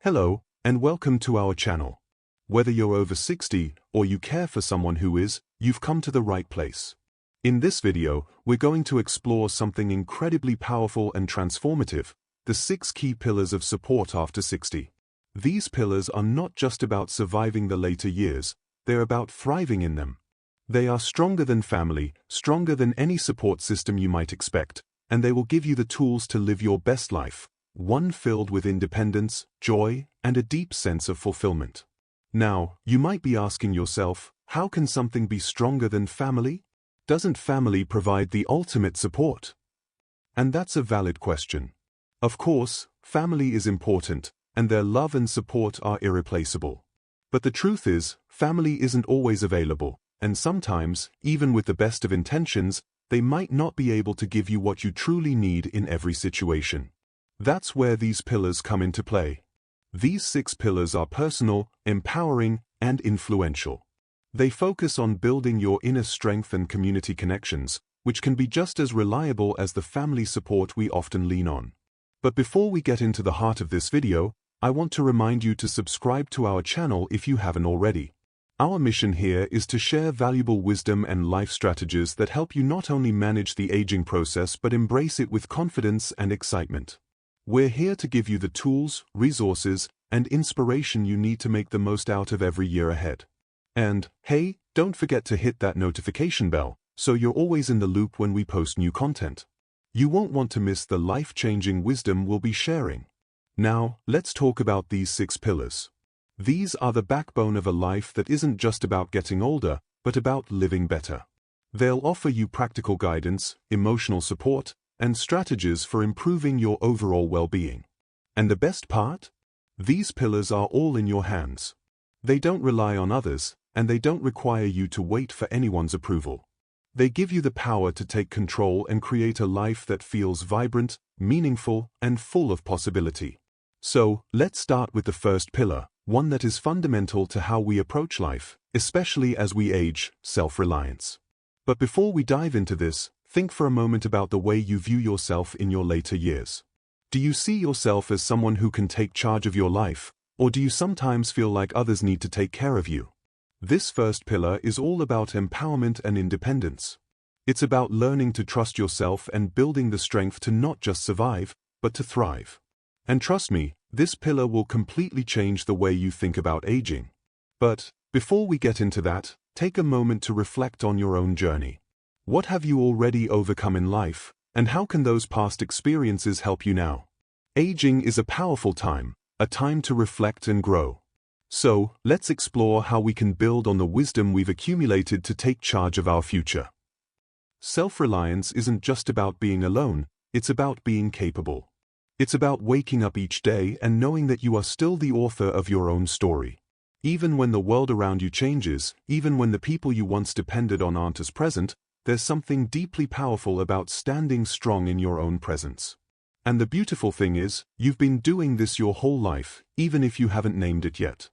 Hello, and welcome to our channel. Whether you're over 60 or you care for someone who is, you've come to the right place. In this video, we're going to explore something incredibly powerful and transformative, the 6 key pillars of support after 60. These pillars are not just about surviving the later years, they're about thriving in them. They are stronger than family, stronger than any support system you might expect, and they will give you the tools to live your best life, one filled with independence, joy, and a deep sense of fulfillment. Now, you might be asking yourself, how can something be stronger than family? Doesn't family provide the ultimate support? And that's a valid question. Of course, family is important, and their love and support are irreplaceable. But the truth is, family isn't always available, and sometimes, even with the best of intentions, they might not be able to give you what you truly need in every situation. That's where these pillars come into play. These 6 pillars are personal, empowering, and influential. They focus on building your inner strength and community connections, which can be just as reliable as the family support we often lean on. But before we get into the heart of this video, I want to remind you to subscribe to our channel if you haven't already. Our mission here is to share valuable wisdom and life strategies that help you not only manage the aging process but embrace it with confidence and excitement. We're here to give you the tools, resources, and inspiration you need to make the most out of every year ahead. And, hey, don't forget to hit that notification bell, so you're always in the loop when we post new content. You won't want to miss the life-changing wisdom we'll be sharing. Now, let's talk about these 6 pillars. These are the backbone of a life that isn't just about getting older, but about living better. They'll offer you practical guidance, emotional support, and strategies for improving your overall well-being. And the best part? These pillars are all in your hands. They don't rely on others, and they don't require you to wait for anyone's approval. They give you the power to take control and create a life that feels vibrant, meaningful, and full of possibility. So, let's start with the first pillar, one that is fundamental to how we approach life, especially as we age, self-reliance. But before we dive into this, think for a moment about the way you view yourself in your later years. Do you see yourself as someone who can take charge of your life, or do you sometimes feel like others need to take care of you? This first pillar is all about empowerment and independence. It's about learning to trust yourself and building the strength to not just survive, but to thrive. And trust me, this pillar will completely change the way you think about aging. But, before we get into that, take a moment to reflect on your own journey. What have you already overcome in life, and how can those past experiences help you now? Aging is a powerful time, a time to reflect and grow. So, let's explore how we can build on the wisdom we've accumulated to take charge of our future. Self-reliance isn't just about being alone, it's about being capable. It's about waking up each day and knowing that you are still the author of your own story. Even when the world around you changes, even when the people you once depended on aren't as present, there's something deeply powerful about standing strong in your own presence. And the beautiful thing is, you've been doing this your whole life, even if you haven't named it yet.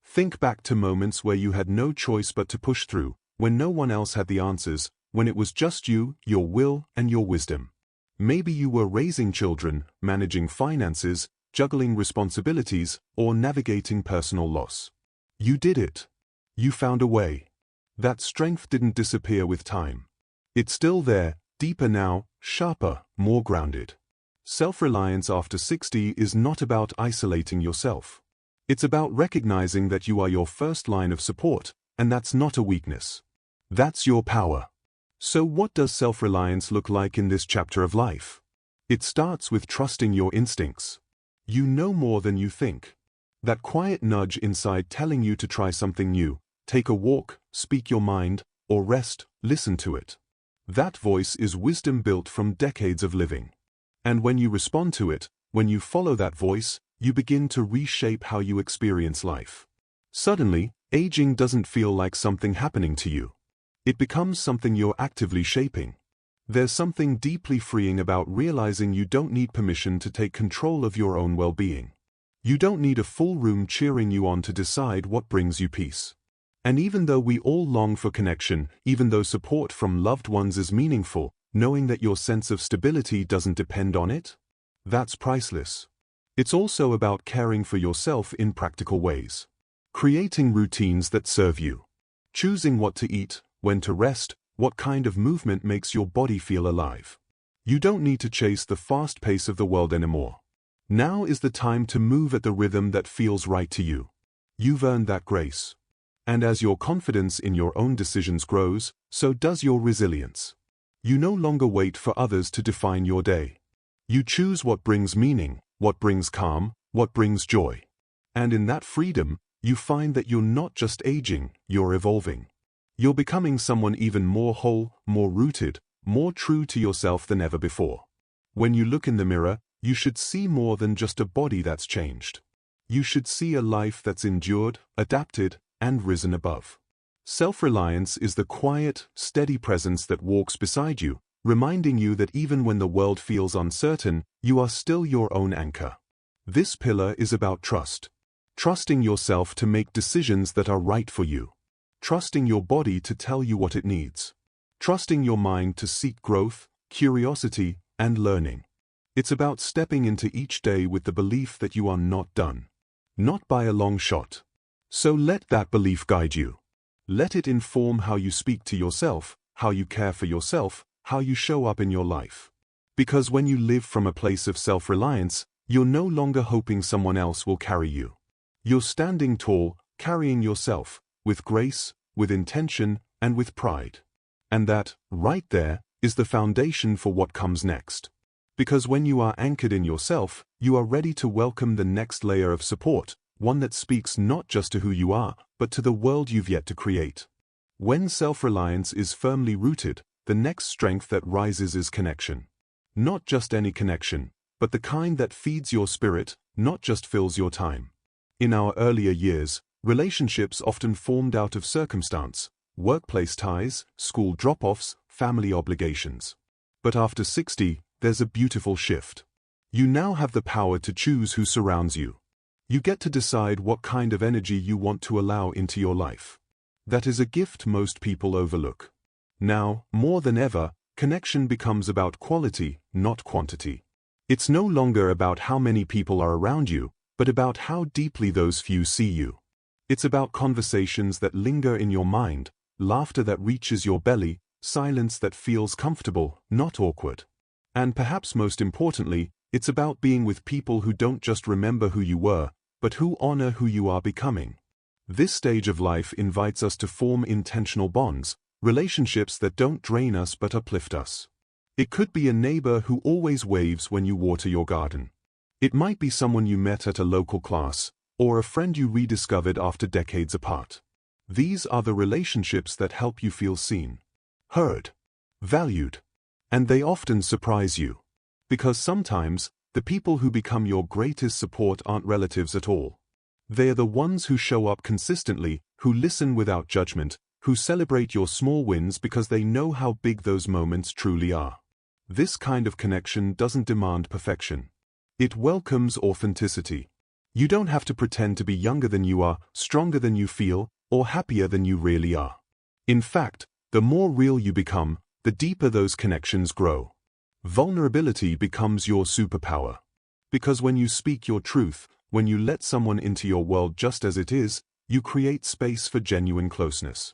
Think back to moments where you had no choice but to push through, when no one else had the answers, when it was just you, your will, and your wisdom. Maybe you were raising children, managing finances, juggling responsibilities, or navigating personal loss. You did it. You found a way. That strength didn't disappear with time. It's still there, deeper now, sharper, more grounded. Self-reliance after 60 is not about isolating yourself. It's about recognizing that you are your first line of support, and that's not a weakness. That's your power. So what does self-reliance look like in this chapter of life? It starts with trusting your instincts. You know more than you think. That quiet nudge inside telling you to try something new, take a walk, speak your mind, or rest, listen to it. That voice is wisdom built from decades of living. And when you respond to it, when you follow that voice, you begin to reshape how you experience life. Suddenly, aging doesn't feel like something happening to you. It becomes something you're actively shaping. There's something deeply freeing about realizing you don't need permission to take control of your own well-being. You don't need a full room cheering you on to decide what brings you peace. And even though we all long for connection, even though support from loved ones is meaningful, knowing that your sense of stability doesn't depend on it? That's priceless. It's also about caring for yourself in practical ways. Creating routines that serve you. Choosing what to eat, when to rest, what kind of movement makes your body feel alive. You don't need to chase the fast pace of the world anymore. Now is the time to move at the rhythm that feels right to you. You've earned that grace. And as your confidence in your own decisions grows, so does your resilience. You no longer wait for others to define your day. You choose what brings meaning, what brings calm, what brings joy. And in that freedom, you find that you're not just aging, you're evolving. You're becoming someone even more whole, more rooted, more true to yourself than ever before. When you look in the mirror, you should see more than just a body that's changed. You should see a life that's endured, adapted, and risen above. Self-reliance is the quiet, steady presence that walks beside you, reminding you that even when the world feels uncertain, you are still your own anchor. This pillar is about trust. Trusting yourself to make decisions that are right for you. Trusting your body to tell you what it needs. Trusting your mind to seek growth, curiosity, and learning. It's about stepping into each day with the belief that you are not done. Not by a long shot. So let that belief guide you. Let it inform how you speak to yourself, how you care for yourself, how you show up in your life. Because when you live from a place of self-reliance, you're no longer hoping someone else will carry you. You're standing tall, carrying yourself, with grace, with intention, and with pride. And that, right there, is the foundation for what comes next. Because when you are anchored in yourself, you are ready to welcome the next layer of support, one that speaks not just to who you are, but to the world you've yet to create. When self-reliance is firmly rooted, the next strength that rises is connection. Not just any connection, but the kind that feeds your spirit, not just fills your time. In our earlier years, relationships often formed out of circumstance, workplace ties, school drop-offs, family obligations. But after 60, there's a beautiful shift. You now have the power to choose who surrounds you. You get to decide what kind of energy you want to allow into your life. That is a gift most people overlook. Now, more than ever, connection becomes about quality, not quantity. It's no longer about how many people are around you, but about how deeply those few see you. It's about conversations that linger in your mind, laughter that reaches your belly, silence that feels comfortable, not awkward. And perhaps most importantly, it's about being with people who don't just remember who you were, but who honor who you are becoming. This stage of life invites us to form intentional bonds, relationships that don't drain us but uplift us. It could be a neighbor who always waves when you water your garden. It might be someone you met at a local class, or a friend you rediscovered after decades apart. These are the relationships that help you feel seen, heard, valued. And they often surprise you. Because sometimes, the people who become your greatest support aren't relatives at all. They are the ones who show up consistently, who listen without judgment, who celebrate your small wins because they know how big those moments truly are. This kind of connection doesn't demand perfection. It welcomes authenticity. You don't have to pretend to be younger than you are, stronger than you feel, or happier than you really are. In fact, the more real you become, the deeper those connections grow. Vulnerability becomes your superpower. Because when you speak your truth, when you let someone into your world just as it is, you create space for genuine closeness.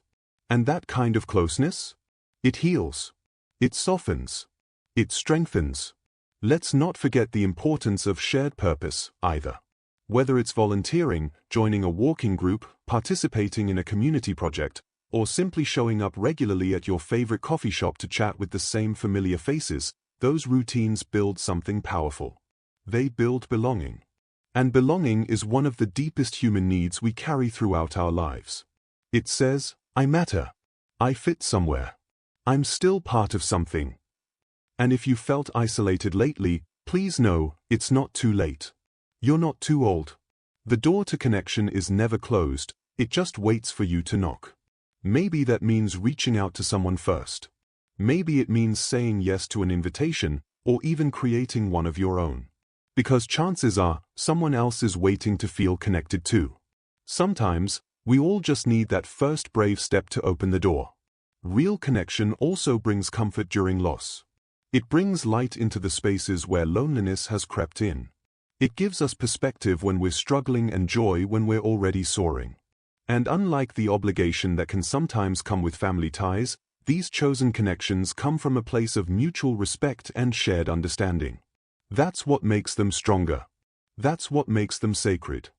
And that kind of closeness? It heals. It softens. It strengthens. Let's not forget the importance of shared purpose, either. Whether it's volunteering, joining a walking group, participating in a community project, or simply showing up regularly at your favorite coffee shop to chat with the same familiar faces, those routines build something powerful. They build belonging. And belonging is one of the deepest human needs we carry throughout our lives. It says, I matter. I fit somewhere. I'm still part of something. And if you felt isolated lately, please know, it's not too late. You're not too old. The door to connection is never closed, it just waits for you to knock. Maybe that means reaching out to someone first. Maybe it means saying yes to an invitation, or even creating one of your own. Because chances are, someone else is waiting to feel connected too. Sometimes, we all just need that first brave step to open the door. Real connection also brings comfort during loss. It brings light into the spaces where loneliness has crept in. It gives us perspective when we're struggling and joy when we're already soaring. And unlike the obligation that can sometimes come with family ties, these chosen connections come from a place of mutual respect and shared understanding. That's what makes them stronger. That's what makes them sacred.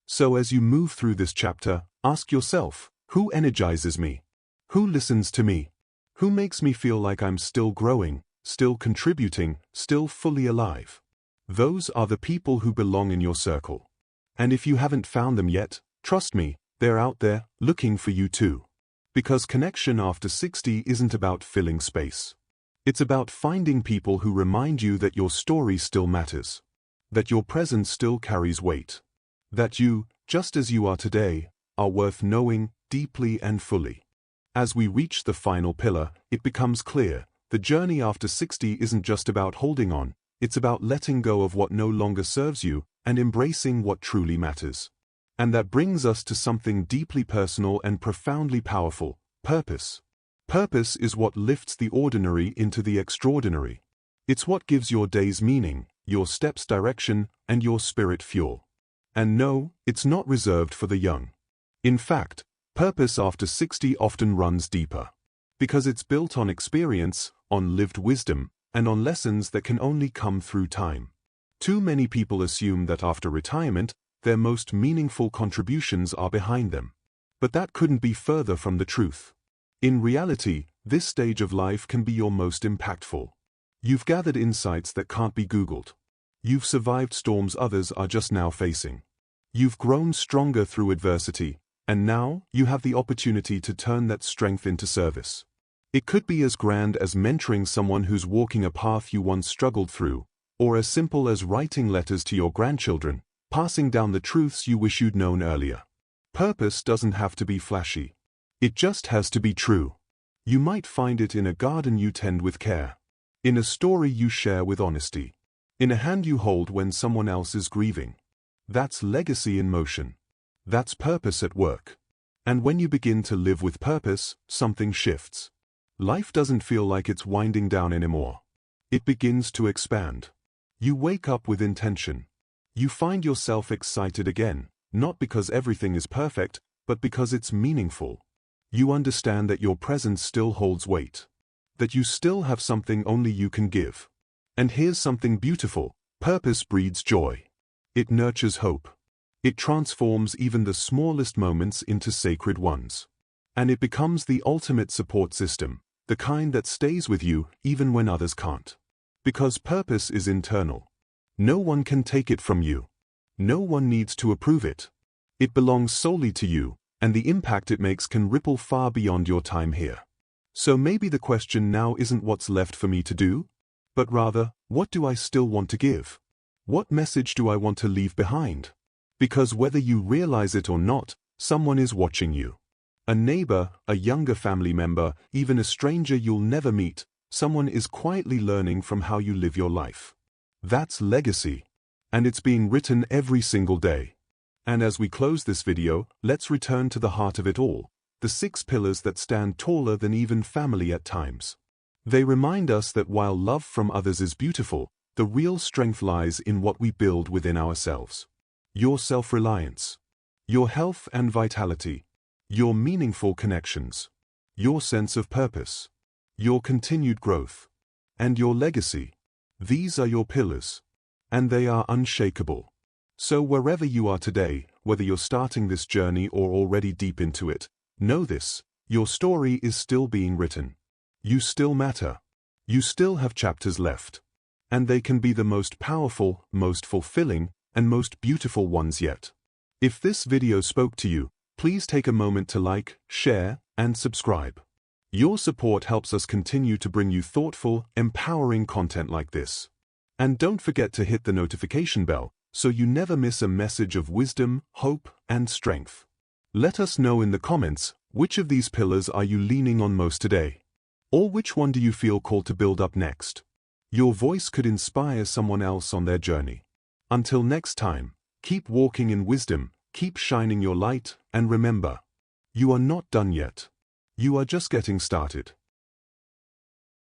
So as you move through this chapter, ask yourself, who energizes me? Who listens to me? Who makes me feel like I'm still growing, still contributing, still fully alive? Those are the people who belong in your circle. And if you haven't found them yet, trust me, they're out there, looking for you too. Because connection after 60 isn't about filling space. It's about finding people who remind you that your story still matters. That your presence still carries weight. That you, just as you are today, are worth knowing deeply and fully. As we reach the final pillar, it becomes clear, the journey after 60 isn't just about holding on, it's about letting go of what no longer serves you and embracing what truly matters. And that brings us to something deeply personal and profoundly powerful, purpose. Purpose is what lifts the ordinary into the extraordinary. It's what gives your days meaning, your steps direction, and your spirit fuel. And no, it's not reserved for the young. In fact, purpose after 60 often runs deeper. Because it's built on experience, on lived wisdom, and on lessons that can only come through time. Too many people assume that after retirement, their most meaningful contributions are behind them. But that couldn't be further from the truth. In reality, this stage of life can be your most impactful. You've gathered insights that can't be Googled. You've survived storms others are just now facing. You've grown stronger through adversity, and now you have the opportunity to turn that strength into service. It could be as grand as mentoring someone who's walking a path you once struggled through, or as simple as writing letters to your grandchildren, passing down the truths you wish you'd known earlier. Purpose doesn't have to be flashy. It just has to be true. You might find it in a garden you tend with care, in a story you share with honesty, in a hand you hold when someone else is grieving. That's legacy in motion. That's purpose at work. And when you begin to live with purpose, something shifts. Life doesn't feel like it's winding down anymore. It begins to expand. You wake up with intention. You find yourself excited again, not because everything is perfect, but because it's meaningful. You understand that your presence still holds weight. That you still have something only you can give. And here's something beautiful. Purpose breeds joy. It nurtures hope. It transforms even the smallest moments into sacred ones. And it becomes the ultimate support system, the kind that stays with you even when others can't. Because purpose is internal. No one can take it from you. No one needs to approve it. It belongs solely to you, and the impact it makes can ripple far beyond your time here. So maybe the question now isn't what's left for me to do, but rather, what do I still want to give? What message do I want to leave behind? Because whether you realize it or not, someone is watching you. A neighbor, a younger family member, even a stranger you'll never meet, someone is quietly learning from how you live your life. That's legacy. And it's being written every single day. And as we close this video, let's return to the heart of it all, the 6 pillars that stand taller than even family at times. They remind us that while love from others is beautiful, the real strength lies in what we build within ourselves. Your self-reliance. Your health and vitality. Your meaningful connections. Your sense of purpose. Your continued growth. And your legacy. These are your pillars. And they are unshakable. So wherever you are today, whether you're starting this journey or already deep into it, know this, your story is still being written. You still matter. You still have chapters left. And they can be the most powerful, most fulfilling, and most beautiful ones yet. If this video spoke to you, please take a moment to like, share, and subscribe. Your support helps us continue to bring you thoughtful, empowering content like this. And don't forget to hit the notification bell, so you never miss a message of wisdom, hope, and strength. Let us know in the comments, which of these pillars are you leaning on most today? Or which one do you feel called to build up next? Your voice could inspire someone else on their journey. Until next time, keep walking in wisdom, keep shining your light, and remember, you are not done yet. You are just getting started.